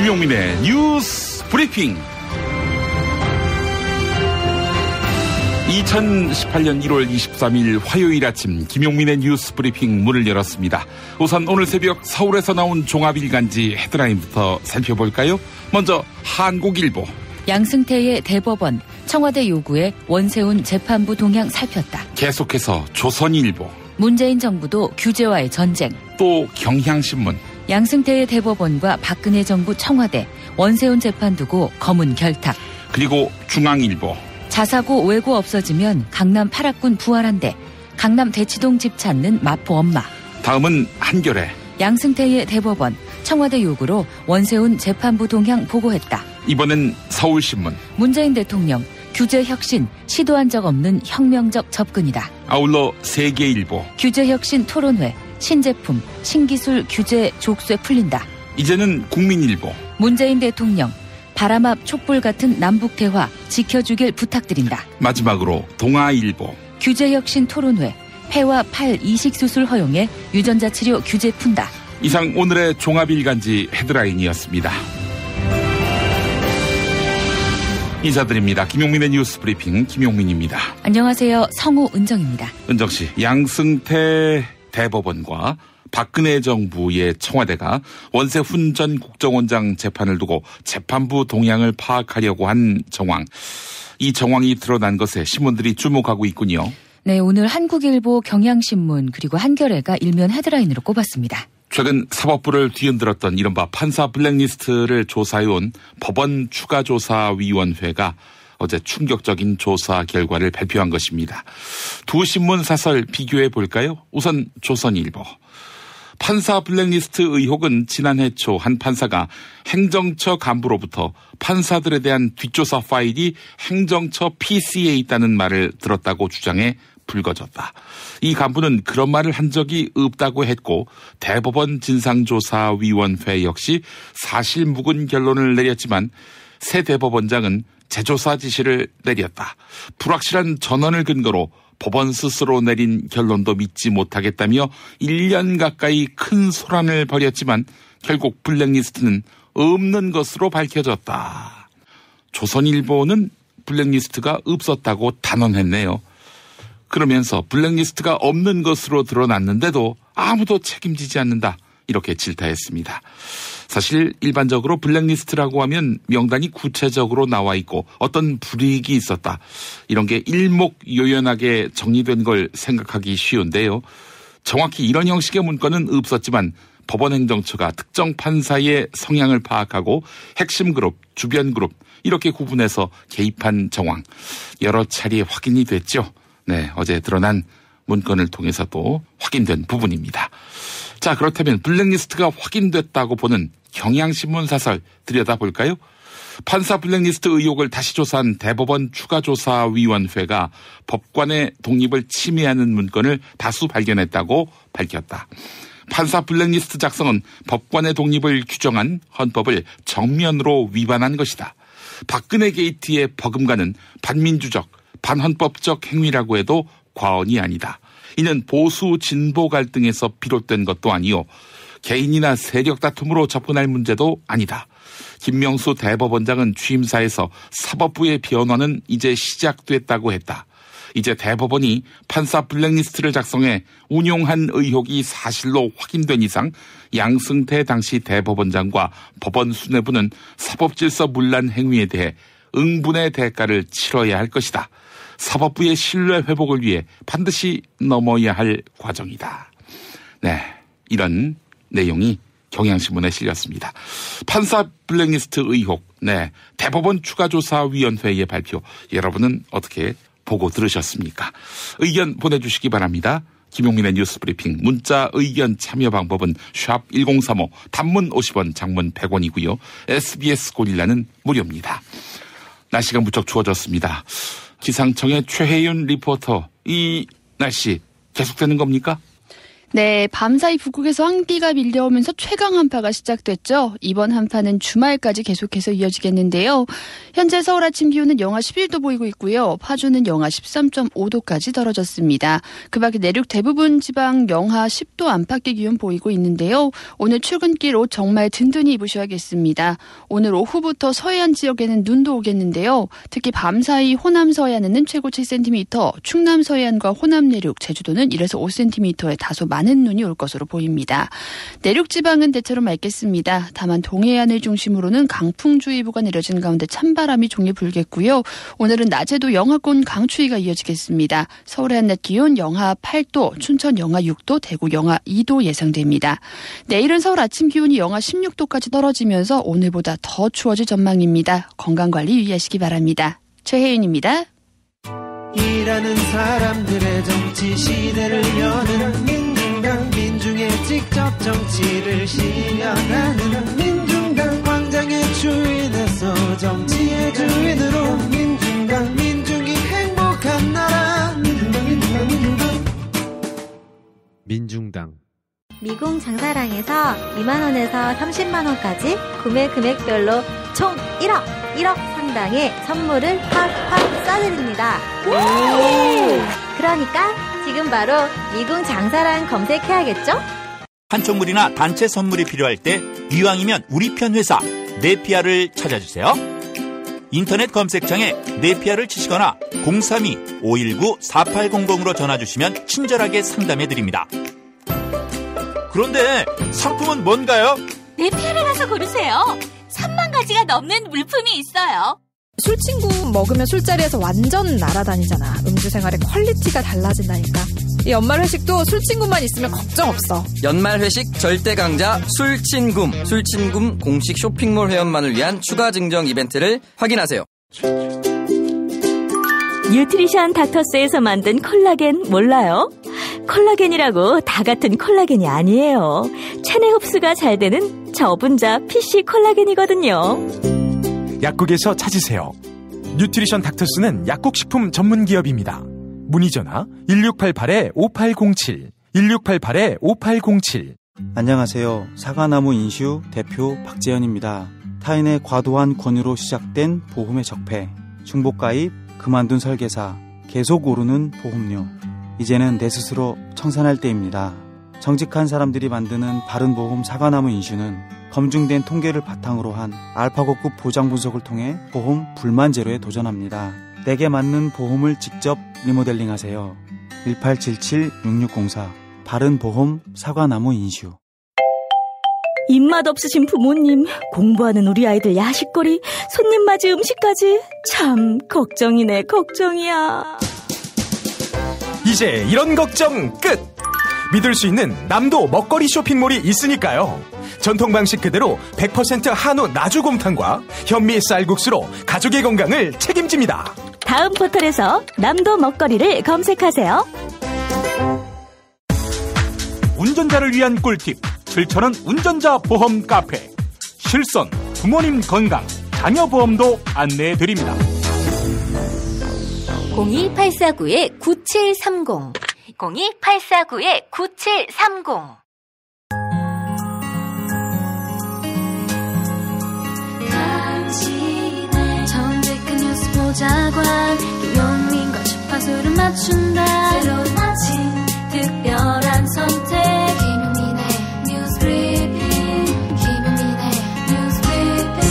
김용민의 뉴스 브리핑. 2018년 1월 23일 화요일 아침 김용민의 뉴스 브리핑 문을 열었습니다. 우선 오늘 새벽 서울에서 나온 종합일간지 헤드라인부터 살펴볼까요? 먼저 한국일보. 양승태의 대법원, 청와대 요구에 원세훈 재판부 동향 살폈다. 계속해서 조선일보. 문재인 정부도 규제와의 전쟁. 또 경향신문. 양승태의 대법원과 박근혜 정부 청와대, 원세훈 재판 두고 검은 결탁. 그리고 중앙일보. 자사고 외고 없어지면 강남 8학군 부활한대. 강남 대치동 집 찾는 마포 엄마. 다음은 한겨레. 양승태의 대법원, 청와대 요구로 원세훈 재판부 동향 보고했다. 이번엔 서울신문. 문재인 대통령, 규제 혁신, 시도한 적 없는 혁명적 접근이다. 아울러 세계일보. 규제 혁신 토론회, 신제품, 신기술 규제 족쇄 풀린다. 이제는 국민일보. 문재인 대통령, 바람 앞 촛불 같은 남북 대화 지켜주길 부탁드린다. 마지막으로 동아일보. 규제 혁신 토론회, 폐와 팔 이식 수술 허용에 유전자 치료 규제 푼다. 이상 오늘의 종합일간지 헤드라인이었습니다. 인사드립니다. 김용민의 뉴스 브리핑 김용민입니다. 안녕하세요. 성우 은정입니다. 은정씨, 양승태 대법원과 박근혜 정부의 청와대가 원세훈 전 국정원장 재판을 두고 재판부 동향을 파악하려고 한 정황. 이 정황이 드러난 것에 신문들이 주목하고 있군요. 네, 오늘 한국일보, 경향신문 그리고 한겨레가 일면 헤드라인으로 꼽았습니다. 최근 사법부를 뒤흔들었던 이른바 판사 블랙리스트를 조사해온 법원 추가조사위원회가 어제 충격적인 조사 결과를 발표한 것입니다. 두 신문 사설 비교해 볼까요? 우선 조선일보. 판사 블랙리스트 의혹은 지난해 초 한 판사가 행정처 간부로부터 판사들에 대한 뒷조사 파일이 행정처 PC에 있다는 말을 들었다고 주장해 불거졌다. 이 간부는 그런 말을 한 적이 없다고 했고 대법원 진상조사위원회 역시 사실 묵은 결론을 내렸지만 새 대법원장은 재조사 지시를 내렸다. 불확실한 전원을 근거로 법원 스스로 내린 결론도 믿지 못하겠다며 1년 가까이 큰 소란을 벌였지만 결국 블랙리스트는 없는 것으로 밝혀졌다. 조선일보는 블랙리스트가 없었다고 단언했네요. 그러면서 블랙리스트가 없는 것으로 드러났는데도 아무도 책임지지 않는다. 이렇게 질타했습니다. 사실 일반적으로 블랙리스트라고 하면 명단이 구체적으로 나와 있고 어떤 불이익이 있었다. 이런 게 일목요연하게 정리된 걸 생각하기 쉬운데요. 정확히 이런 형식의 문건은 없었지만 법원행정처가 특정 판사의 성향을 파악하고 핵심 그룹, 주변 그룹 이렇게 구분해서 개입한 정황 여러 차례 확인이 됐죠. 네, 어제 드러난 문건을 통해서도 확인된 부분입니다. 자, 그렇다면 블랙리스트가 확인됐다고 보는 경향신문 사설 들여다볼까요? 판사 블랙리스트 의혹을 다시 조사한 대법원 추가조사위원회가 법관의 독립을 침해하는 문건을 다수 발견했다고 밝혔다. 판사 블랙리스트 작성은 법관의 독립을 규정한 헌법을 정면으로 위반한 것이다. 박근혜 게이트의 버금가는 반민주적, 반헌법적 행위라고 해도 과언이 아니다. 이는 보수 진보 갈등에서 비롯된 것도 아니요. 개인이나 세력 다툼으로 접근할 문제도 아니다. 김명수 대법원장은 취임사에서 사법부의 변화는 이제 시작됐다고 했다. 이제 대법원이 판사 블랙리스트를 작성해 운용한 의혹이 사실로 확인된 이상 양승태 당시 대법원장과 법원 수뇌부는 사법질서 문란 행위에 대해 응분의 대가를 치러야 할 것이다. 사법부의 신뢰 회복을 위해 반드시 넘어야 할 과정이다. 네, 이런 내용이 경향신문에 실렸습니다. 판사 블랙리스트 의혹, 네, 대법원 추가조사위원회의 발표. 여러분은 어떻게 보고 들으셨습니까? 의견 보내주시기 바랍니다. 김용민의 뉴스 브리핑 문자 의견 참여 방법은 샵1035 단문 50원 장문 100원이고요. SBS 고릴라는 무료입니다. 날씨가 무척 추워졌습니다. 기상청의 최혜윤 리포터, 이 날씨 계속되는 겁니까? 네, 밤사이 북극에서 한기가 밀려오면서 최강 한파가 시작됐죠. 이번 한파는 주말까지 계속해서 이어지겠는데요. 현재 서울 아침 기온은 영하 11도 보이고 있고요. 파주는 영하 13.5도까지 떨어졌습니다. 그 밖에 내륙 대부분 지방 영하 10도 안팎의 기온 보이고 있는데요. 오늘 출근길 옷 정말 든든히 입으셔야겠습니다. 오늘 오후부터 서해안 지역에는 눈도 오겠는데요. 특히 밤사이 호남 서해안에는 최고 7cm, 충남 서해안과 호남 내륙, 제주도는 1에서 5cm의 다소 많은 눈이 올 것으로 보입니다. 내륙 지방은 대체로 맑겠습니다. 다만 동해안을 중심으로는 강풍주의보가 내려진 가운데 찬바람이 종일 불겠고요. 오늘은 낮에도 영하권 강추위가 이어지겠습니다. 서울의 한낮 기온 영하 8도, 춘천 영하 6도, 대구 영하 2도 예상됩니다. 내일은 서울 아침 기온이 영하 16도까지 떨어지면서 오늘보다 더 추워질 전망입니다. 건강관리 유의하시기 바랍니다. 최혜윤입니다. 일하는 사람들의 정치 시대를 여는 민중당, 민중의 직접 정치를 실현하는 민중당, 광장의 주인에서 정치의 주인으로 민중당, 민중이 행복한 나라 민중당. 미궁 장사랑에서 2만원에서 30만원까지 구매 금액별로 총 1억 상당의 선물을 팍팍 쏴드립니다. 그러니까 지금 바로 미궁 장사랑 검색해야겠죠? 한총물이나 단체 선물이 필요할 때 이왕이면 우리 편 회사 네피아를 찾아주세요. 인터넷 검색창에 네피아를 치시거나 032-519-4800으로 전화주시면 친절하게 상담해드립니다. 그런데 상품은 뭔가요? 네피아를 가서 고르세요. 3만 가지가 넘는 물품이 있어요. 술친구 먹으면 술자리에서 완전 날아다니잖아. 음주 생활의 퀄리티가 달라진다니까. 이 연말 회식도 술친구만 있으면 걱정 없어. 연말 회식 절대 강자 술친굼. 술친굼 공식 쇼핑몰 회원만을 위한 추가 증정 이벤트를 확인하세요. 뉴트리션 닥터스에서 만든 콜라겐 몰라요? 콜라겐이라고 다 같은 콜라겐이 아니에요. 체내 흡수가 잘 되는 저분자 PC 콜라겐이거든요. 약국에서 찾으세요. 뉴트리션 닥터스는 약국식품 전문기업입니다. 문의전화 1688-5807 1688-5807. 안녕하세요. 사과나무 인슈 대표 박재현입니다. 타인의 과도한 권유로 시작된 보험의 적폐, 중복가입, 그만둔 설계사, 계속 오르는 보험료. 이제는 내 스스로 청산할 때입니다. 정직한 사람들이 만드는 바른보험 사과나무 인슈는 검증된 통계를 바탕으로 한 알파고급 보장 분석을 통해 보험 불만 제로에 도전합니다. 내게 맞는 보험을 직접 리모델링하세요. 1877-6604 바른보험 사과나무 인슈. 입맛 없으신 부모님, 공부하는 우리 아이들 야식거리, 손님 맞이 음식까지 참 걱정이네, 걱정이야. 이제 이런 걱정 끝! 믿을 수 있는 남도 먹거리 쇼핑몰이 있으니까요. 전통 방식 그대로 100% 한우 나주곰탕과 현미 쌀국수로 가족의 건강을 책임집니다. 다음 포털에서 남도 먹거리를 검색하세요. 운전자를 위한 꿀팁 7,000원 운전자 보험 카페. 실손, 부모님 건강, 자녀 보험도 안내해드립니다. 02849-9730 02849-9730. 당신의 정직한 뉴스 보좌관 김용민과 주파수를 맞춘다. 새로운 아침 특별한 선택 김용민의 뉴스 브리핑. 김용민의 뉴스 브리핑.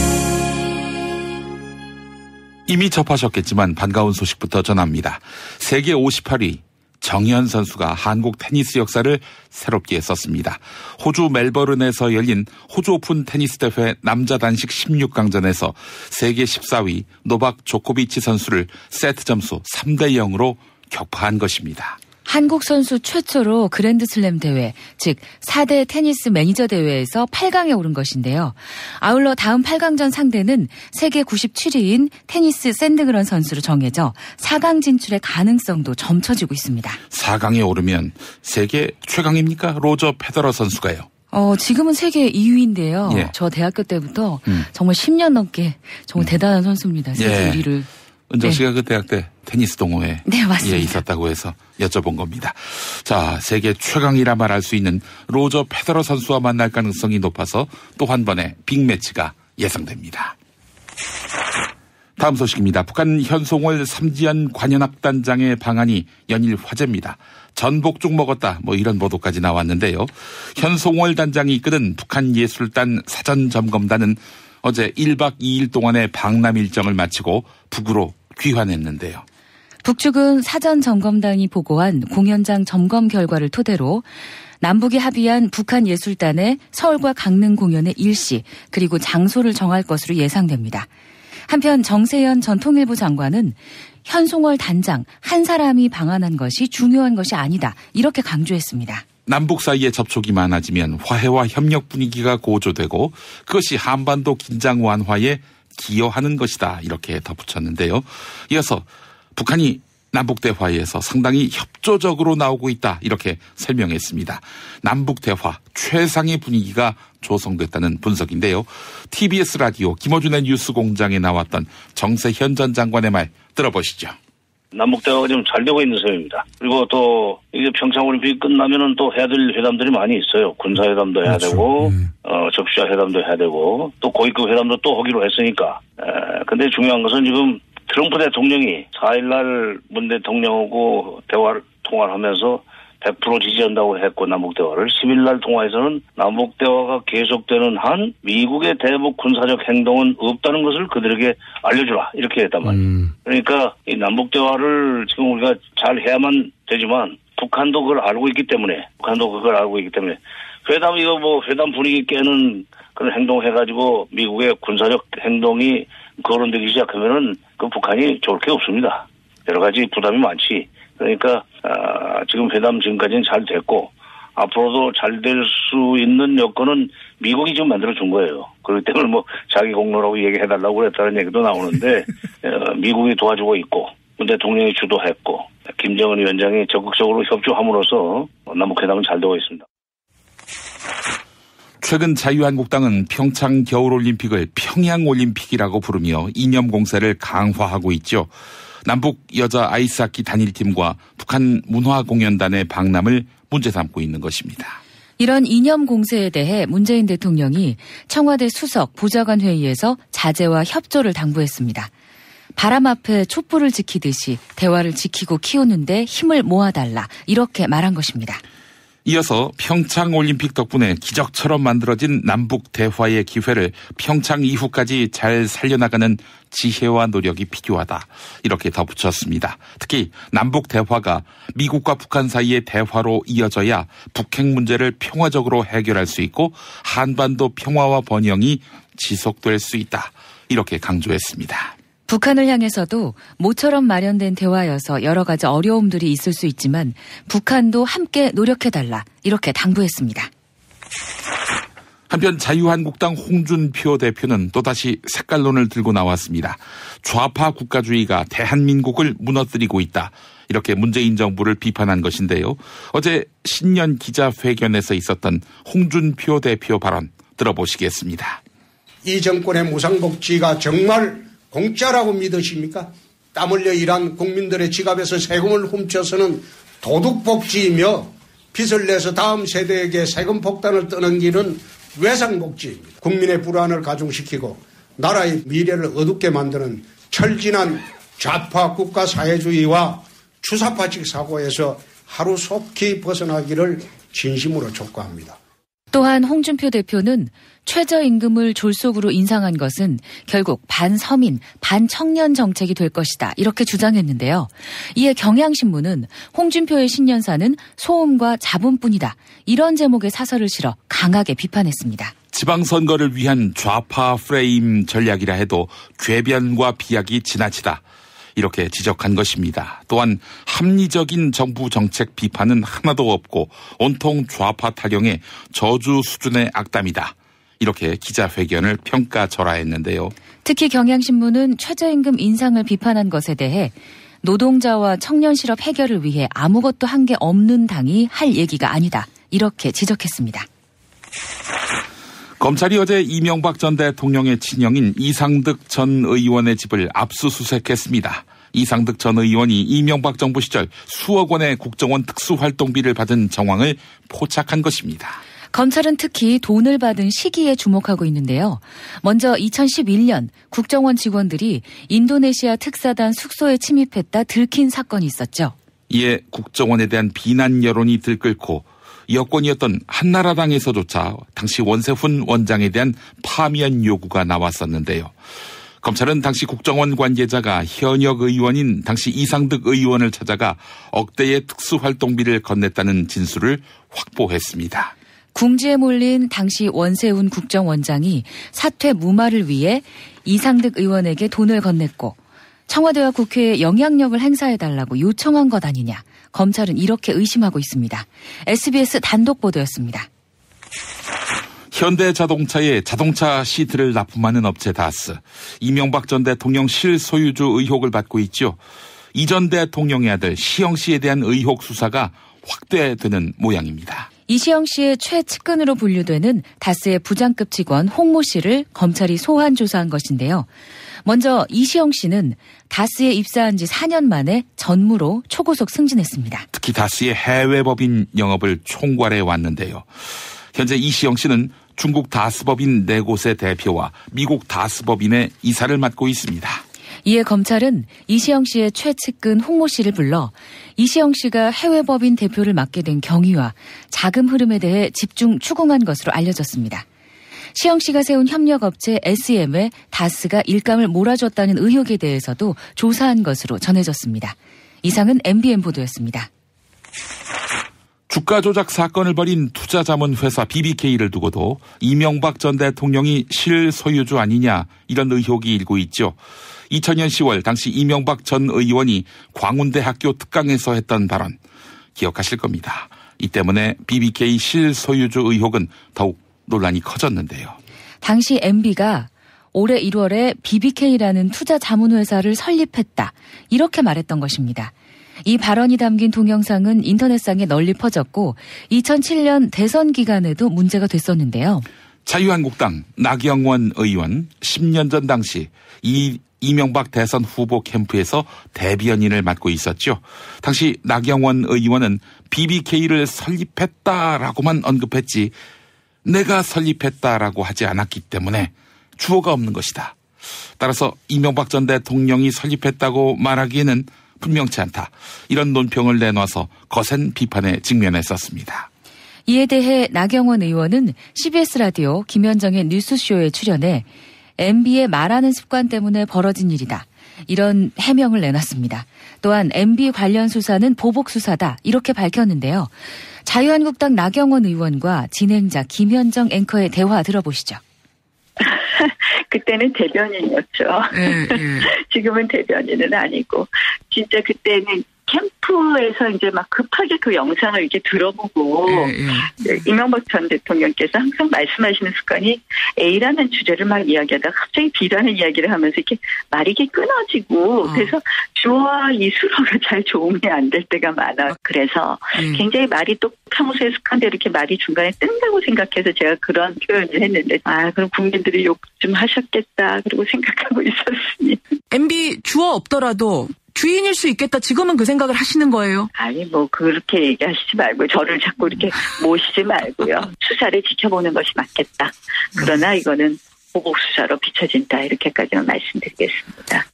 이미 접하셨겠지만 반가운 소식부터 전합니다. 세계 58위 정현 선수가 한국 테니스 역사를 새롭게 썼습니다. 호주 멜버른에서 열린 호주 오픈 테니스 대회 남자 단식 16강전에서 세계 14위 노박 조코비치 선수를 세트 점수 3대0으로 격파한 것입니다. 한국 선수 최초로 그랜드슬램 대회, 즉 4대 테니스 매니저 대회에서 8강에 오른 것인데요. 아울러 다음 8강전 상대는 세계 97위인 테니스 샌드그런 선수로 정해져 4강 진출의 가능성도 점쳐지고 있습니다. 4강에 오르면 세계 최강입니까? 로저 페더러 선수가요. 지금은 세계 2위인데요. 예. 저 대학교 때부터 정말 10년 넘게 정말 대단한 선수입니다. 세계 1위를. 은정 씨가 그 대학 때 테니스 동호회에 네, 맞습니다. 있었다고 해서 여쭤본 겁니다. 자, 세계 최강이라 말할 수 있는 로저 페더러 선수와 만날 가능성이 높아서 또 한 번의 빅매치가 예상됩니다. 다음 소식입니다. 북한 현송월 삼지연 관현악단장의 방안이 연일 화제입니다. 전복죽 먹었다 이런 보도까지 나왔는데요. 현송월 단장이 이끄는 북한예술단 사전점검단은 어제 1박 2일 동안의 방남 일정을 마치고 북으로 귀환했는데요. 북측은 사전점검단이 보고한 공연장 점검 결과를 토대로 남북이 합의한 북한예술단의 서울과 강릉 공연의 일시 그리고 장소를 정할 것으로 예상됩니다. 한편 정세현 전 통일부 장관은 현송월 단장 한 사람이 방한한 것이 중요한 것이 아니다 이렇게 강조했습니다. 남북 사이에 접촉이 많아지면 화해와 협력 분위기가 고조되고 그것이 한반도 긴장 완화에 기여하는 것이다 이렇게 덧붙였는데요. 이어서 북한이 남북대화에서 상당히 협조적으로 나오고 있다 이렇게 설명했습니다. 남북대화 최상의 분위기가 조성됐다는 분석인데요. TBS 라디오 김어준의 뉴스공장에 나왔던 정세현 전 장관의 말 들어보시죠. 남북대화가 좀 잘 되고 있는 셈입니다. 그리고 또 이게 평창올림픽이 끝나면은 또 해야 될 회담들이 많이 있어요. 군사회담도 해야 되고 적시자 회담도 해야 되고 또 고위급 회담도 또 하기로 했으니까. 근데 중요한 것은 지금 트럼프 대통령이 4일날 문 대통령하고 통화를 하면서 100% 지지한다고 했고 남북대화를 10일날 통화에서는 남북대화가 계속되는 한 미국의 대북 군사적 행동은 없다는 것을 그들에게 알려주라 이렇게 했단 말이에요. 그러니까 이 남북대화를 지금 우리가 잘 해야만 되지만 북한도 그걸 알고 있기 때문에 회담 분위기 깨는 그런 행동 해가지고 미국의 군사적 행동이 거론되기 시작하면은 그 북한이 좋을 게 없습니다. 여러 가지 부담이 많지. 그러니까 지금 회담 지금까지는 잘 됐고 앞으로도 잘 될 수 있는 여건은 미국이 지금 만들어 준 거예요. 그렇기 때문에 자기 공로라고 얘기해달라고 그랬다는 얘기도 나오는데 미국이 도와주고 있고 문 대통령이 주도했고 김정은 위원장이 적극적으로 협조함으로써 남북회담은 잘 되고 있습니다. 최근 자유한국당은 평창 겨울올림픽을 평양올림픽이라고 부르며 이념 공세를 강화하고 있죠. 남북 여자 아이스하키 단일팀과 북한 문화공연단의 방남을 문제 삼고 있는 것입니다. 이런 이념 공세에 대해 문재인 대통령이 청와대 수석 보좌관 회의에서 자제와 협조를 당부했습니다. 바람 앞에 촛불을 지키듯이 대화를 지키고 키우는데 힘을 모아달라 이렇게 말한 것입니다. 이어서 평창올림픽 덕분에 기적처럼 만들어진 남북 대화의 기회를 평창 이후까지 잘 살려나가는 지혜와 노력이 필요하다 이렇게 덧붙였습니다. 특히 남북 대화가 미국과 북한 사이의 대화로 이어져야 북핵 문제를 평화적으로 해결할 수 있고 한반도 평화와 번영이 지속될 수 있다 이렇게 강조했습니다. 북한을 향해서도 모처럼 마련된 대화여서 여러 가지 어려움들이 있을 수 있지만 북한도 함께 노력해달라 이렇게 당부했습니다. 한편 자유한국당 홍준표 대표는 또다시 색깔론을 들고 나왔습니다. 좌파 국가주의가 대한민국을 무너뜨리고 있다. 이렇게 문재인 정부를 비판한 것인데요. 어제 신년 기자회견에서 있었던 홍준표 대표 발언 들어보시겠습니다. 이 정권의 무상복지가 정말 공짜라고 믿으십니까? 땀 흘려 일한 국민들의 지갑에서 세금을 훔쳐서는 도둑복지이며 빚을 내서 다음 세대에게 세금 폭탄을 떠넘기는 외상복지입니다. 국민의 불안을 가중시키고 나라의 미래를 어둡게 만드는 철진한 좌파 국가사회주의와 주사파식 사고에서 하루속히 벗어나기를 진심으로 촉구합니다. 또한 홍준표 대표는 최저임금을 졸속으로 인상한 것은 결국 반서민, 반청년 정책이 될 것이다 이렇게 주장했는데요. 이에 경향신문은 홍준표의 신년사는 소음과 잡음뿐이다 이런 제목의 사설을 실어 강하게 비판했습니다. 지방선거를 위한 좌파 프레임 전략이라 해도 궤변과 비약이 지나치다 이렇게 지적한 것입니다. 또한 합리적인 정부 정책 비판은 하나도 없고 온통 좌파 타령의 저주 수준의 악담이다. 이렇게 기자회견을 평가절하했는데요. 특히 경향신문은 최저임금 인상을 비판한 것에 대해 노동자와 청년 실업 해결을 위해 아무것도 한 게 없는 당이 할 얘기가 아니다. 이렇게 지적했습니다. 검찰이 어제 이명박 전 대통령의 친형인 이상득 전 의원의 집을 압수수색했습니다. 이상득 전 의원이 이명박 정부 시절 수억 원의 국정원 특수활동비를 받은 정황을 포착한 것입니다. 검찰은 특히 돈을 받은 시기에 주목하고 있는데요. 먼저 2011년 국정원 직원들이 인도네시아 특사단 숙소에 침입했다 들킨 사건이 있었죠. 이에 국정원에 대한 비난 여론이 들끓고 여권이었던 한나라당에서조차 당시 원세훈 원장에 대한 파면 요구가 나왔었는데요. 검찰은 당시 국정원 관계자가 현역 의원인 당시 이상득 의원을 찾아가 억대의 특수활동비를 건넸다는 진술을 확보했습니다. 궁지에 몰린 당시 원세훈 국정원장이 사퇴 무마를 위해 이상득 의원에게 돈을 건넸고 청와대와 국회에 영향력을 행사해달라고 요청한 것 아니냐. 검찰은 이렇게 의심하고 있습니다. SBS 단독 보도였습니다. 현대자동차에 자동차 시트를 납품하는 업체 다스. 이명박 전 대통령 실소유주 의혹을 받고 있죠. 이 전 대통령의 아들 시영 씨에 대한 의혹 수사가 확대되는 모양입니다. 이시영 씨의 최측근으로 분류되는 다스의 부장급 직원 홍모 씨를 검찰이 소환 조사한 것인데요. 먼저 이시영 씨는 다스에 입사한 지 4년 만에 전무로 초고속 승진했습니다. 특히 다스의 해외 법인 영업을 총괄해 왔는데요. 현재 이시영 씨는 중국 다스법인 4곳의 대표와 미국 다스법인의 이사를 맡고 있습니다. 이에 검찰은 이시영 씨의 최측근 홍모 씨를 불러 이시영 씨가 해외 법인 대표를 맡게 된 경위와 자금 흐름에 대해 집중 추궁한 것으로 알려졌습니다. 시영 씨가 세운 협력업체 SM에 다스가 일감을 몰아줬다는 의혹에 대해서도 조사한 것으로 전해졌습니다. 이상은 MBN 보도였습니다. 주가 조작 사건을 벌인 투자자문회사 BBK를 두고도 이명박 전 대통령이 실소유주 아니냐 이런 의혹이 일고 있죠. 2000년 10월 당시 이명박 전 의원이 광운대학교 특강에서 했던 발언 기억하실 겁니다. 이 때문에 BBK 실소유주 의혹은 더욱 논란이 커졌는데요. 당시 MB가 올해 1월에 BBK라는 투자 자문회사를 설립했다. 이렇게 말했던 것입니다. 이 발언이 담긴 동영상은 인터넷상에 널리 퍼졌고 2007년 대선 기간에도 문제가 됐었는데요. 자유한국당 나경원 의원 10년 전 당시 이명박 대선 후보 캠프에서 대변인을 맡고 있었죠. 당시 나경원 의원은 BBK를 설립했다라고만 언급했지 내가 설립했다라고 하지 않았기 때문에 주어가 없는 것이다. 따라서 이명박 전 대통령이 설립했다고 말하기에는 분명치 않다. 이런 논평을 내놔서 거센 비판에 직면했었습니다. 이에 대해 나경원 의원은 CBS 라디오 김현정의 뉴스쇼에 출연해 MB의 말하는 습관 때문에 벌어진 일이다. 이런 해명을 내놨습니다. 또한 MB 관련 수사는 보복 수사다. 이렇게 밝혔는데요. 자유한국당 나경원 의원과 진행자 김현정 앵커의 대화 들어보시죠. 그때는 대변인이었죠. 지금은 대변인은 아니고 진짜 그때는 캠프에서 이제 막 급하게 그 영상을 이렇게 들어보고 이명박 전 대통령께서 항상 말씀하시는 습관이 A라는 주제를 막 이야기하다가 갑자기 B라는 이야기를 하면서 이렇게 말이 이렇게 끊어지고 그래서 주어와 이 수로가 잘 조응이 안 될 때가 많아. 그래서 굉장히 말이 또 평소에 습관대로 이렇게 말이 중간에 뜬다고 생각해서 제가 그런 표현을 했는데 그럼 국민들이 욕 좀 하셨겠다 그리고 생각하고 있었습니다. MB 주어 없더라도 주인일 수 있겠다. 지금은 그 생각을 하시는 거예요? 아니 뭐 그렇게 얘기하시지 말고요. 저를 자꾸 이렇게 모시지 말고요. 수사를 지켜보는 것이 맞겠다. 그러나 이거는 보복 수사로 비춰진다. 이렇게까지만 말씀드리겠습니다.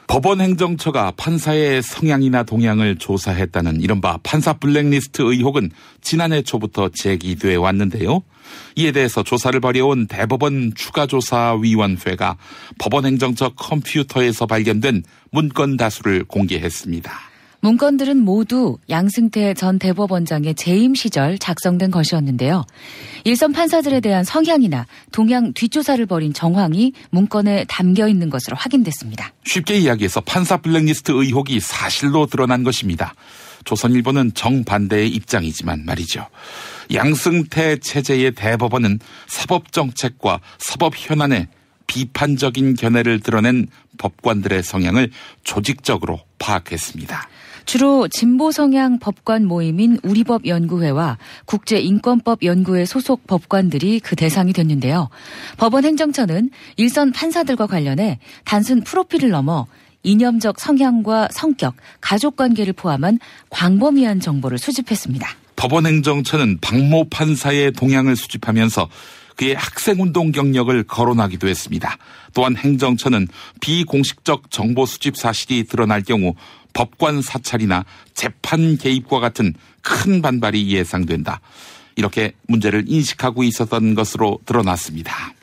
법원 행정처가 판사의 성향이나 동향을 조사했다는 이른바 판사 블랙리스트 의혹은 지난해 초부터 제기돼 왔는데요. 이에 대해서 조사를 벌여온 대법원 추가조사위원회가 법원 행정처 컴퓨터에서 발견된 문건 다수를 공개했습니다. 문건들은 모두 양승태 전 대법원장의 재임 시절 작성된 것이었는데요. 일선 판사들에 대한 성향이나 동향 뒷조사를 벌인 정황이 문건에 담겨 있는 것으로 확인됐습니다. 쉽게 이야기해서 판사 블랙리스트 의혹이 사실로 드러난 것입니다. 조선일보는 정반대의 입장이지만 말이죠. 양승태 체제의 대법원은 사법정책과 사법현안에 비판적인 견해를 드러낸 법관들의 성향을 조직적으로 파악했습니다. 주로 진보 성향 법관 모임인 우리법연구회와 국제인권법연구회 소속 법관들이 그 대상이 됐는데요. 법원 행정처는 일선 판사들과 관련해 단순 프로필을 넘어 이념적 성향과 성격, 가족관계를 포함한 광범위한 정보를 수집했습니다. 법원 행정처는 박모 판사의 동향을 수집하면서 그의 학생운동 경력을 거론하기도 했습니다. 또한 행정처는 비공식적 정보 수집 사실이 드러날 경우 법관 사찰이나 재판 개입과 같은 큰 반발이 예상된다. 이렇게 문제를 인식하고 있었던 것으로 드러났습니다.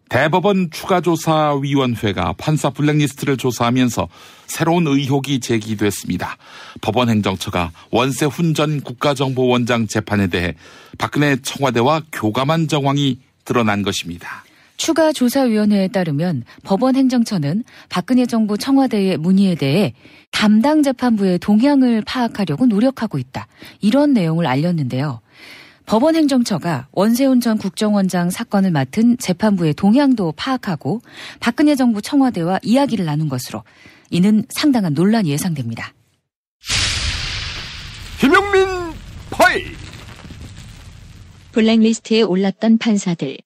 대법원 추가조사위원회가 판사 블랙리스트를 조사하면서 새로운 의혹이 제기됐습니다. 법원 행정처가 원세훈 전 국가정보원장 재판에 대해 박근혜 청와대와 교감한 정황이 드러난 것입니다. 추가조사위원회에 따르면 법원 행정처는 박근혜 정부 청와대의 문의에 대해 담당 재판부의 동향을 파악하려고 노력하고 있다. 이런 내용을 알렸는데요. 법원 행정처가 원세훈 전 국정원장 사건을 맡은 재판부의 동향도 파악하고 박근혜 정부 청와대와 이야기를 나눈 것으로 이는 상당한 논란이 예상됩니다. 김용민 파일. 블랙리스트에 올랐던 판사들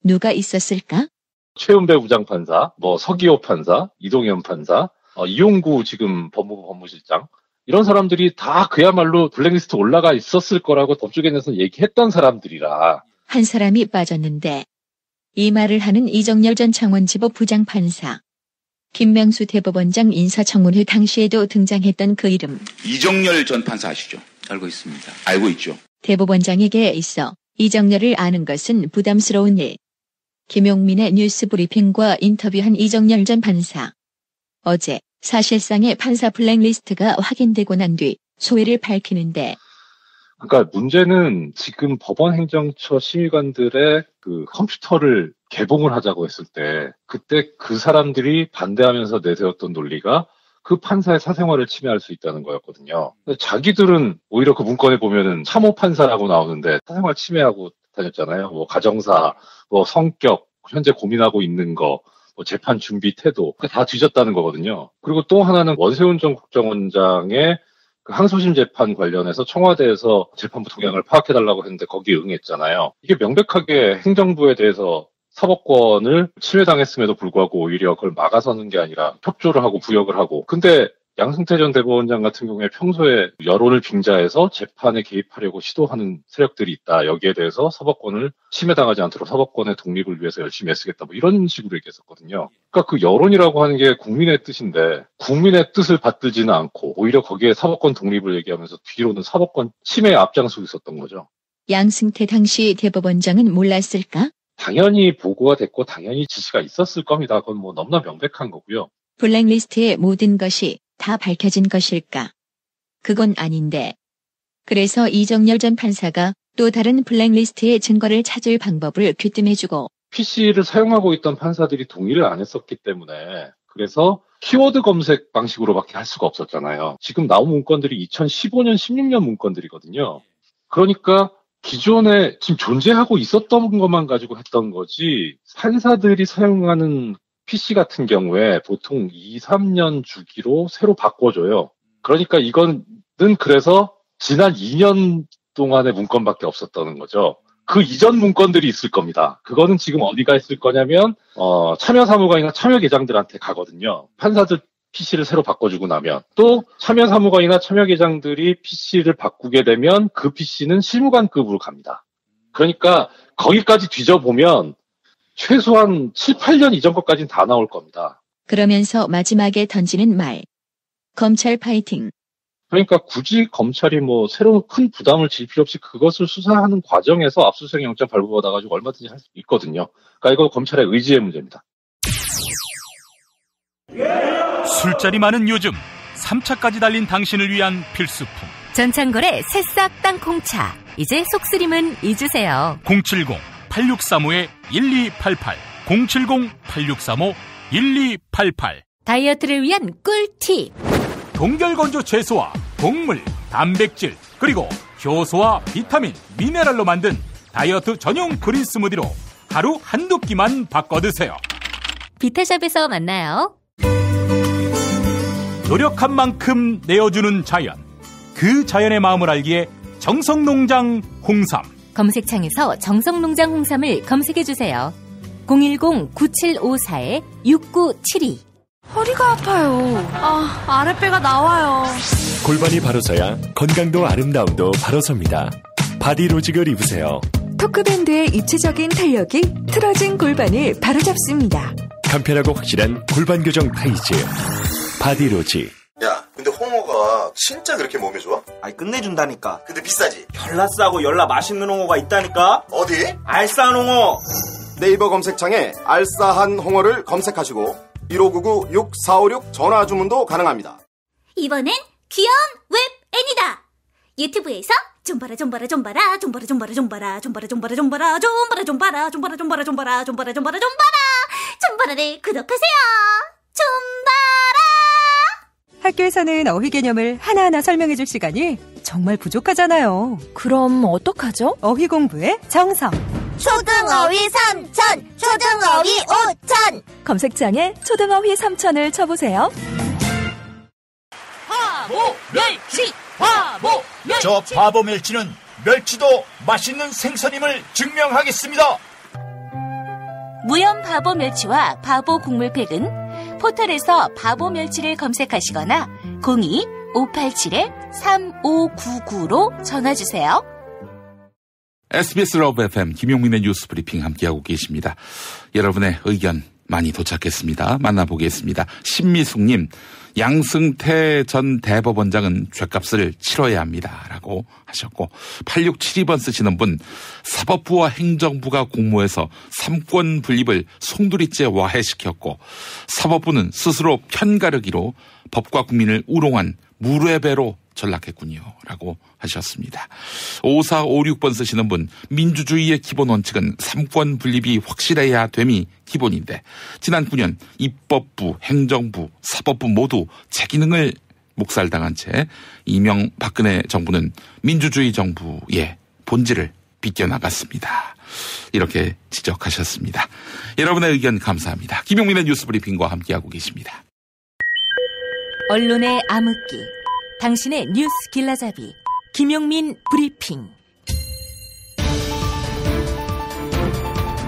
누가 있었을까? 최은배 부장판사, 서기호 판사, 이동현 판사, 이용구 지금 법무부 법무실장, 이런 사람들이 다 그야말로 블랙리스트 올라가 있었을 거라고 법조계에서 얘기했던 사람들이라. 한 사람이 빠졌는데 이 말을 하는 이정열 전 창원지법 부장판사, 김명수 대법원장 인사청문회 당시에도 등장했던 그 이름. 이정열 전 판사 아시죠? 알고 있습니다. 알고 있죠. 대법원장에게 있어 이정열을 아는 것은 부담스러운 일. 김용민의 뉴스 브리핑과 인터뷰한 이정열 전 판사. 어제 사실상의 판사 블랙리스트가 확인되고 난 뒤 소회를 밝히는데. 그러니까 문제는 지금 법원 행정처 심의관들의 그 컴퓨터를 개봉을 하자고 했을 때 그때 그 사람들이 반대하면서 내세웠던 논리가 그 판사의 사생활을 침해할 수 있다는 거였거든요. 자기들은 오히려 그 문건에 보면은 참호 판사라고 나오는데 사생활 침해하고 다녔잖아요. 가정사, 성격, 현재 고민하고 있는 거, 재판 준비 태도 다 뒤졌다는 거거든요. 그리고 또 하나는 원세훈 전 국정원장의 그 항소심 재판 관련해서 청와대에서 재판부 동향을 파악해달라고 했는데 거기에 응했잖아요. 이게 명백하게 행정부에 대해서 사법권을 침해당했음에도 불구하고 오히려 그걸 막아서는 게 아니라 협조를 하고 부역을 하고. 근데 양승태 전 대법원장 같은 경우에 평소에 여론을 빙자해서 재판에 개입하려고 시도하는 세력들이 있다. 여기에 대해서 사법권을 침해당하지 않도록 사법권의 독립을 위해서 열심히 애쓰겠다. 이런 식으로 얘기했었거든요. 그러니까 그 여론이라고 하는 게 국민의 뜻인데 국민의 뜻을 받들지는 않고 오히려 거기에 사법권 독립을 얘기하면서 뒤로는 사법권 침해에 앞장서고 있었던 거죠. 양승태 당시 대법원장은 몰랐을까? 당연히 보고가 됐고 당연히 지시가 있었을 겁니다. 그건 너무나 명백한 거고요. 블랙리스트의 모든 것이 다 밝혀진 것일까? 그건 아닌데. 그래서 이정열 전 판사가 또 다른 블랙리스트의 증거를 찾을 방법을 귀뜸해주고. PC를 사용하고 있던 판사들이 동의를 안 했었기 때문에 그래서 키워드 검색 방식으로밖에 할 수가 없었잖아요. 지금 나온 문건들이 2015년, 16년 문건들이거든요. 그러니까 기존에 지금 존재하고 있었던 것만 가지고 했던 거지 판사들이 사용하는 PC 같은 경우에 보통 2, 3년 주기로 새로 바꿔줘요. 그러니까 이거는 그래서 지난 2년 동안의 문건밖에 없었다는 거죠. 그 이전 문건들이 있을 겁니다. 그거는 지금 어디가 있을 거냐면 참여사무관이나 참여계장들한테 가거든요. 판사들 PC를 새로 바꿔주고 나면 또 참여사무관이나 참여계장들이 PC를 바꾸게 되면 그 PC는 실무관급으로 갑니다. 그러니까 거기까지 뒤져보면 최소한 7, 8년 이전 것까지는 다 나올 겁니다. 그러면서 마지막에 던지는 말. 검찰 파이팅. 그러니까 굳이 검찰이 새로운 큰 부담을 질 필요 없이 그것을 수사하는 과정에서 압수수색 영장 발부받아가지고 얼마든지 할 수 있거든요. 그러니까 이거 검찰의 의지의 문제입니다. 술자리 많은 요즘 3차까지 달린 당신을 위한 필수품. 전창걸의 새싹 땅콩차. 이제 속쓰림은 잊으세요. 070-8635-1288 070-8635-1288 다이어트를 위한 꿀팁. 동결건조 채소와 곡물, 단백질, 그리고 효소와 비타민, 미네랄로 만든 다이어트 전용 그린 스무디로 하루 한두 끼만 바꿔 드세요. 비타샵에서 만나요. 노력한 만큼 내어주는 자연. 그 자연의 마음을 알기에 정성농장 홍삼. 검색창에서 정성농장 홍삼을 검색해주세요. 010-9754-6972. 허리가 아파요. 아랫배가 나와요. 골반이 바로서야 건강도 아름다움도 바로섭니다. 바디로직을 입으세요. 토크밴드의 입체적인 탄력이 틀어진 골반을 바로잡습니다. 간편하고 확실한 골반 교정 타이즈. 바디로직. 야, 근데 홍어가 진짜 그렇게 몸에 좋아? 아니, 끝내준다니까. 근데 비싸지? 열라 싸고 열라 맛있는 홍어가 있다니까. 어디? 알싸한 홍어. 네이버 검색창에 알싸한 홍어를 검색하시고 1599-6456 전화 주문도 가능합니다. 이번엔 귀여운 웹애니다. 유튜브에서 좀봐라 좀봐라 좀봐라 좀봐라 좀봐라 좀봐라 좀봐라 좀봐라 좀봐라 좀봐라 좀봐라 좀봐라 좀봐라 좀봐라 좀봐라 좀봐라 좀봐라를 구독하세요. 좀봐라. 학교에서는 어휘 개념을 하나하나 설명해줄 시간이 정말 부족하잖아요. 그럼 어떡하죠? 어휘 공부의 정성. 초등어휘 3000, 초등어휘 5000. 검색창에 초등어휘 3000을 쳐보세요. 바보 멸치, 바보 멸치. 저 바보 멸치는 멸치도 맛있는 생선임을 증명하겠습니다. 무염 바보 멸치와 바보 국물팩은 포털에서 바보 멸치를 검색하시거나 02-587-3599로 전화주세요. SBS 러브 FM 김용민의 뉴스 브리핑 함께하고 계십니다. 여러분의 의견 많이 도착했습니다. 만나보겠습니다. 신미숙님, 양승태 전 대법원장은 죗값을 치러야 합니다. 라고 하셨고, 8672번 쓰시는 분, 사법부와 행정부가 공모해서 삼권 분립을 송두리째 와해시켰고, 사법부는 스스로 편가르기로 법과 국민을 우롱한 무례배로 전락했군요. 라고 하셨습니다. 5456번 쓰시는 분, 민주주의의 기본 원칙은 삼권 분립이 확실해야 됨이 기본인데 지난 9년 입법부, 행정부, 사법부 모두 제 기능을 묵살당한 채 이명박근혜 정부는 민주주의 정부의 본질을 비껴나갔습니다. 이렇게 지적하셨습니다. 여러분의 의견 감사합니다. 김용민의 뉴스 브리핑과 함께하고 계십니다. 언론의 암흑기, 당신의 뉴스 길라잡이, 김용민 브리핑.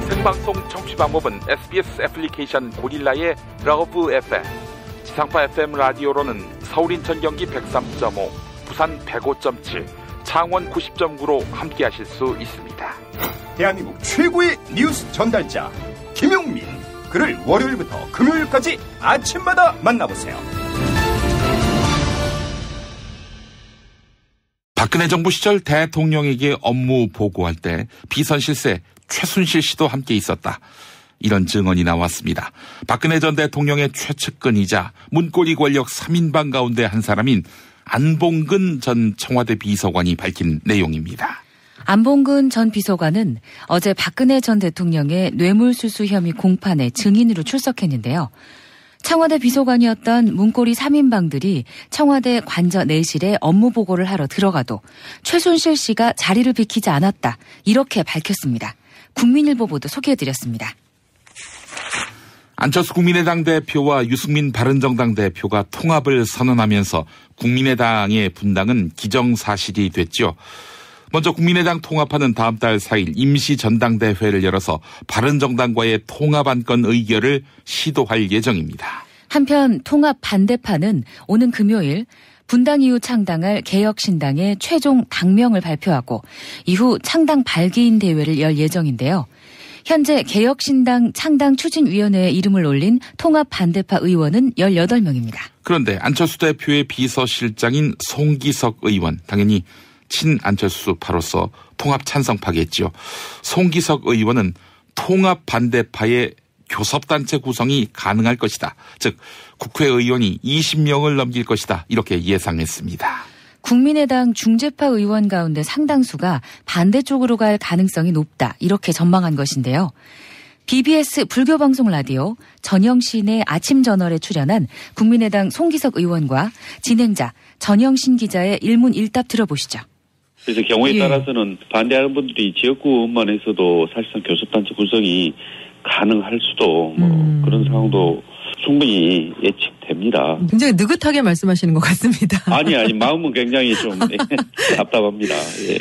생방송 청취 방법은 SBS 애플리케이션 고릴라의 러브 FM, 지상파 FM 라디오로는 서울 인천 경기 103.5, 부산 105.7, 창원 90.9로 함께하실 수 있습니다. 대한민국 최고의 뉴스 전달자 김용민, 그를 월요일부터 금요일까지 아침마다 만나보세요. 박근혜 정부 시절 대통령에게 업무 보고할 때 비선실세 최순실 씨도 함께 있었다. 이런 증언이 나왔습니다. 박근혜 전 대통령의 최측근이자 문고리 권력 3인방 가운데 한 사람인 안봉근 전 청와대 비서관이 밝힌 내용입니다. 안봉근 전 비서관은 어제 박근혜 전 대통령의 뇌물수수 혐의 공판에 증인으로 출석했는데요. 청와대 비서관이었던 문고리 3인방들이 청와대 관저 내실에 업무 보고를 하러 들어가도 최순실 씨가 자리를 비키지 않았다. 이렇게 밝혔습니다. 국민일보 보도 소개해드렸습니다. 안철수 국민의당 대표와 유승민 바른정당 대표가 통합을 선언하면서 국민의당의 분당은 기정사실이 됐죠. 먼저 국민의당 통합하는 다음 달 4일 임시 전당대회를 열어서 바른정당과의 통합 안건 의결을 시도할 예정입니다. 한편 통합 반대파는 오는 금요일 분당 이후 창당할 개혁신당의 최종 당명을 발표하고 이후 창당 발기인 대회를 열 예정인데요. 현재 개혁신당 창당추진위원회에 이름을 올린 통합 반대파 의원은 18명입니다. 그런데 안철수 대표의 비서실장인 송기석 의원, 당연히 친안철수파로서 통합 찬성파겠죠. 송기석 의원은 통합 반대파의 교섭단체 구성이 가능할 것이다. 즉 국회의원이 20명을 넘길 것이다. 이렇게 예상했습니다. 국민의당 중재파 의원 가운데 상당수가 반대쪽으로 갈 가능성이 높다. 이렇게 전망한 것인데요. BBS 불교방송 라디오 전영신의 아침저널에 출연한 국민의당 송기석 의원과 진행자 전영신 기자의 일문일답 들어보시죠. 그래서 경우에 따라서는 반대하는 분들이 지역구만 해서도 사실상 교섭단체 구성이 가능할 수도 그런 상황도 충분히 예측됩니다. 굉장히 느긋하게 말씀하시는 것 같습니다. 아니, 마음은 굉장히 좀 답답합니다. 예.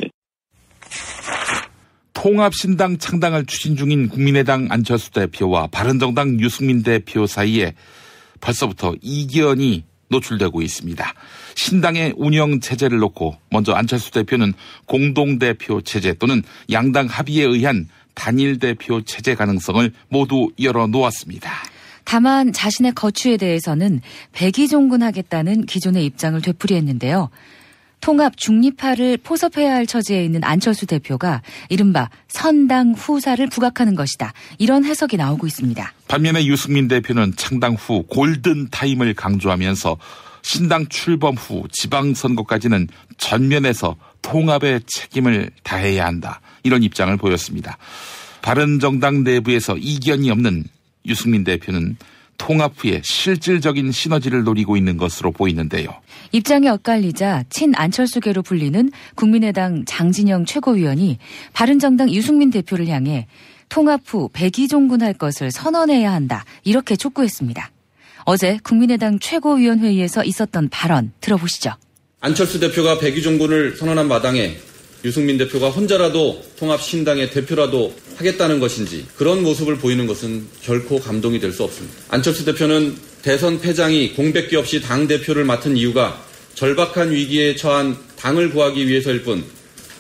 통합신당 창당을 추진 중인 국민의당 안철수 대표와 바른정당 유승민 대표 사이에 벌써부터 이견이 노출되고 있습니다. 신당의 운영 체제를 놓고 먼저 안철수 대표는 공동대표 체제 또는 양당 합의에 의한 단일 대표 체제 가능성을 모두 열어놓았습니다. 다만 자신의 거취에 대해서는 백의종군하겠다는 기존의 입장을 되풀이했는데요. 통합 중립화를 포섭해야 할 처지에 있는 안철수 대표가 이른바 선당 후사를 부각하는 것이다. 이런 해석이 나오고 있습니다. 반면에 유승민 대표는 창당 후 골든타임을 강조하면서 신당 출범 후 지방선거까지는 전면에서 통합의 책임을 다해야 한다. 이런 입장을 보였습니다. 바른정당 내부에서 이견이 없는 유승민 대표는 통합 후에 실질적인 시너지를 노리고 있는 것으로 보이는데요. 입장이 엇갈리자 친안철수계로 불리는 국민의당 장진영 최고위원이 바른정당 유승민 대표를 향해 통합 후 백의종군할 것을 선언해야 한다. 이렇게 촉구했습니다. 어제 국민의당 최고위원회의에서 있었던 발언 들어보시죠. 안철수 대표가 백의종군을 선언한 마당에 유승민 대표가 혼자라도 통합신당의 대표라도 하겠다는 것인지 그런 모습을 보이는 것은 결코 감동이 될 수 없습니다. 안철수 대표는 대선 패장이 공백기 없이 당대표를 맡은 이유가 절박한 위기에 처한 당을 구하기 위해서일 뿐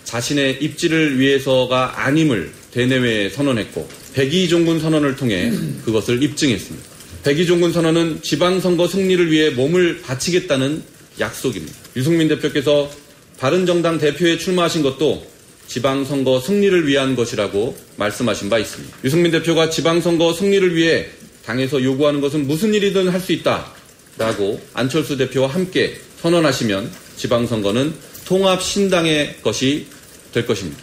자신의 입지를 위해서가 아님을 대내외에 선언했고 백의종군 선언을 통해 그것을 입증했습니다. 백의종군 선언은 지방선거 승리를 위해 몸을 바치겠다는 약속입니다. 유승민 대표께서 바른정당 대표에 출마하신 것도 지방선거 승리를 위한 것이라고 말씀하신 바 있습니다. 유승민 대표가 지방선거 승리를 위해 당에서 요구하는 것은 무슨 일이든 할 수 있다라고 안철수 대표와 함께 선언하시면 지방선거는 통합신당의 것이 될 것입니다.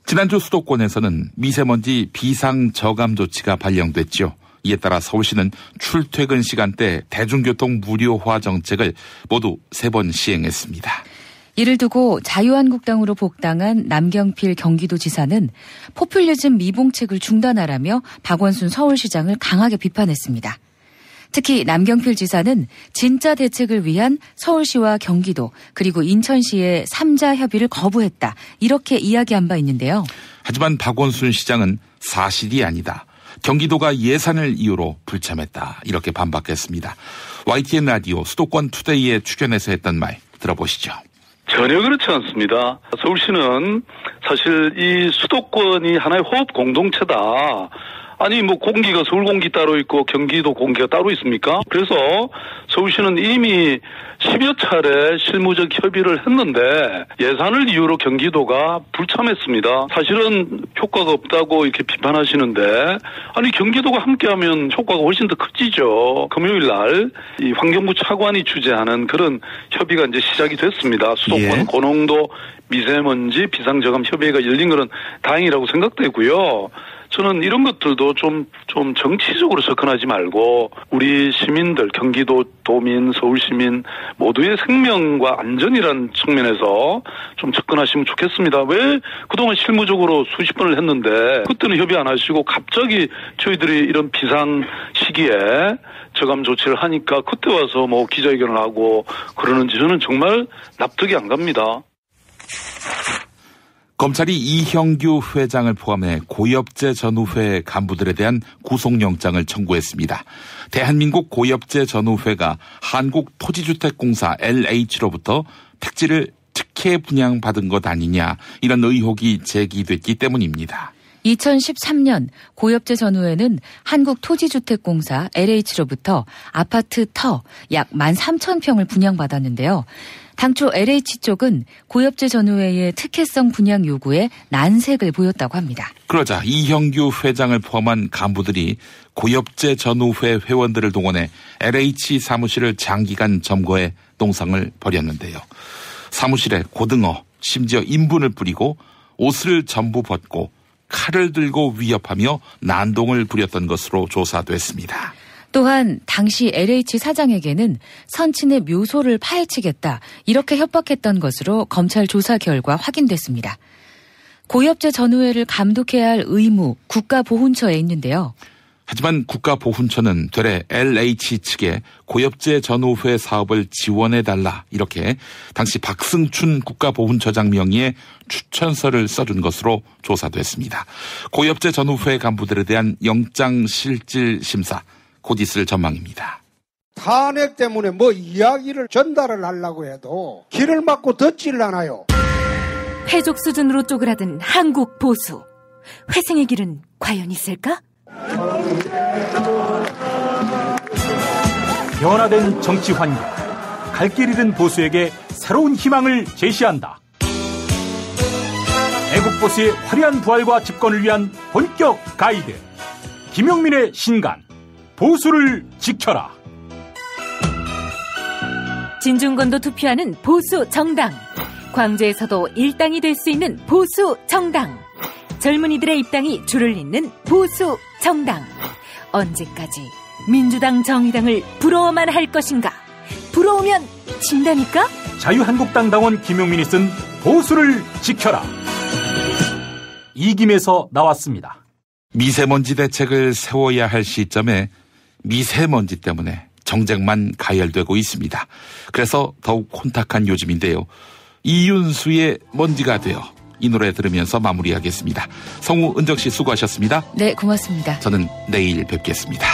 지난주 수도권에서는 미세먼지 비상저감 조치가 발령됐죠. 이에 따라 서울시는 출퇴근 시간대 대중교통 무료화 정책을 모두 3번 시행했습니다. 이를 두고 자유한국당으로 복당한 남경필 경기도지사는 포퓰리즘 미봉책을 중단하라며 박원순 서울시장을 강하게 비판했습니다. 특히 남경필 지사는 진짜 대책을 위한 서울시와 경기도 그리고 인천시의 3자 협의를 거부했다. 이렇게 이야기한 바 있는데요. 하지만 박원순 시장은 사실이 아니다. 경기도가 예산을 이유로 불참했다. 이렇게 반박했습니다. YTN 라디오 수도권 투데이에 출연해서 했던 말 들어보시죠. 전혀 그렇지 않습니다. 서울시는 사실 이 수도권이 하나의 호흡 공동체다. 아니 공기가 서울 공기 따로 있고 경기도 공기가 따로 있습니까? 그래서 서울시는 이미 10여 차례 실무적 협의를 했는데 예산을 이유로 경기도가 불참했습니다. 사실은 효과가 없다고 이렇게 비판하시는데 아니 경기도가 함께하면 효과가 훨씬 더 커지죠. 금요일 날 이 환경부 차관이 주재하는 그런 협의가 이제 시작이 됐습니다. 수도권 고농도 미세먼지 비상저감 협의회가 열린 것은 다행이라고 생각되고요. 저는 이런 것들도 좀 정치적으로 접근하지 말고 우리 시민들, 경기도 도민, 서울시민 모두의 생명과 안전이라는 측면에서 좀 접근하시면 좋겠습니다. 왜 그동안 실무적으로 수십 번을 했는데 그때는 협의 안 하시고 갑자기 저희들이 이런 비상 시기에 저감 조치를 하니까 그때 와서 기자회견을 하고 그러는지 저는 정말 납득이 안 갑니다. 검찰이 이형규 회장을 포함해 고엽제 전후회 간부들에 대한 구속영장을 청구했습니다. 대한민국 고엽제 전후회가 한국토지주택공사 LH로부터 택지를 특혜 분양받은 것 아니냐 이런 의혹이 제기됐기 때문입니다. 2013년 고엽제 전후회는 한국토지주택공사 LH로부터 아파트 터 약 13,000평을 분양받았는데요. 당초 LH 쪽은 고엽제 전후회의 특혜성 분양 요구에 난색을 보였다고 합니다. 그러자 이형규 회장을 포함한 간부들이 고엽제 전후회 회원들을 동원해 LH 사무실을 장기간 점거해 농상을 벌였는데요. 사무실에 고등어, 심지어 인분을 뿌리고 옷을 전부 벗고 칼을 들고 위협하며 난동을 부렸던 것으로 조사됐습니다. 또한 당시 LH 사장에게는 선친의 묘소를 파헤치겠다 이렇게 협박했던 것으로 검찰 조사 결과 확인됐습니다. 고엽제 전후회를 감독해야 할 의무 국가보훈처에 있는데요. 하지만 국가보훈처는 되레 LH 측에 고엽제 전후회 사업을 지원해달라 이렇게 당시 박승춘 국가보훈처장 명의의 추천서를 써준 것으로 조사됐습니다. 고엽제 전후회 간부들에 대한 영장실질심사 곧 있을 전망입니다. 탄핵 때문에 뭐 이야기를 전달을 하려고 해도 길을 막고 듣질 않아요. 패족 수준으로 쪼그라든 한국 보수. 회생의 길은 과연 있을까? 변화된 정치 환경, 갈 길 잃은 보수에게 새로운 희망을 제시한다. 애국 보수의 화려한 부활과 집권을 위한 본격 가이드, 김용민의 신간, 보수를 지켜라. 진중권도 투표하는 보수 정당. 광주에서도 일당이 될 수 있는 보수 정당. 젊은이들의 입당이 줄을 잇는 보수 정당. 언제까지 민주당 정의당을 부러워만 할 것인가? 부러우면 진다니까? 자유한국당 당원 김용민이 쓴 보수를 지켜라. 이김에서 나왔습니다. 미세먼지 대책을 세워야 할 시점에 미세먼지 때문에 정쟁만 가열되고 있습니다. 그래서 더욱 혼탁한 요즘인데요. 이윤수의 먼지가 되어 이 노래 들으면서 마무리하겠습니다. 성우 은정씨 수고하셨습니다. 네, 고맙습니다. 저는 내일 뵙겠습니다.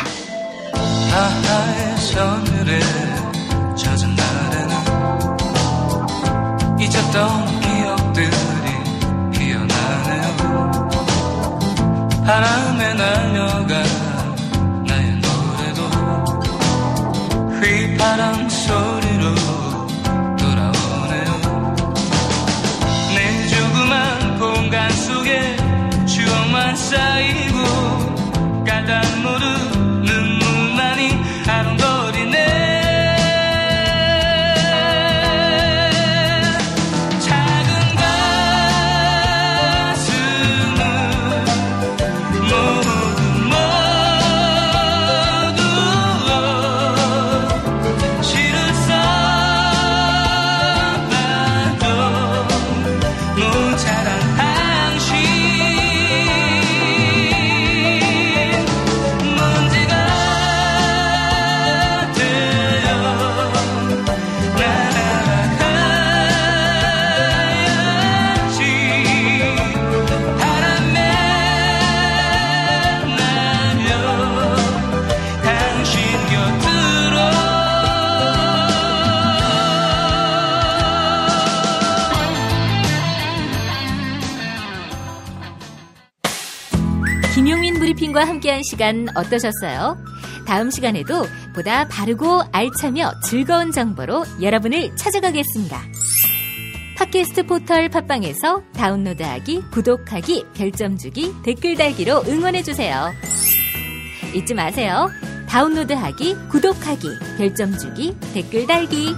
하늘에 젖은 날에는 잊었던 기억들이 피어나네요. 바람에 날려간 나의 노래도 휘파람 소리로 돌아오네요. 내 조그만 공간 속에 추억만 쌓이고 까닭 모르는 눈물만이 아른거리네. 김용민 브리핑과 함께한 시간 어떠셨어요? 다음 시간에도 보다 바르고 알차며 즐거운 정보로 여러분을 찾아가겠습니다. 팟캐스트 포털 팟빵에서 다운로드하기, 구독하기, 별점 주기, 댓글 달기로 응원해주세요. 잊지 마세요. 다운로드하기, 구독하기, 별점 주기, 댓글 달기.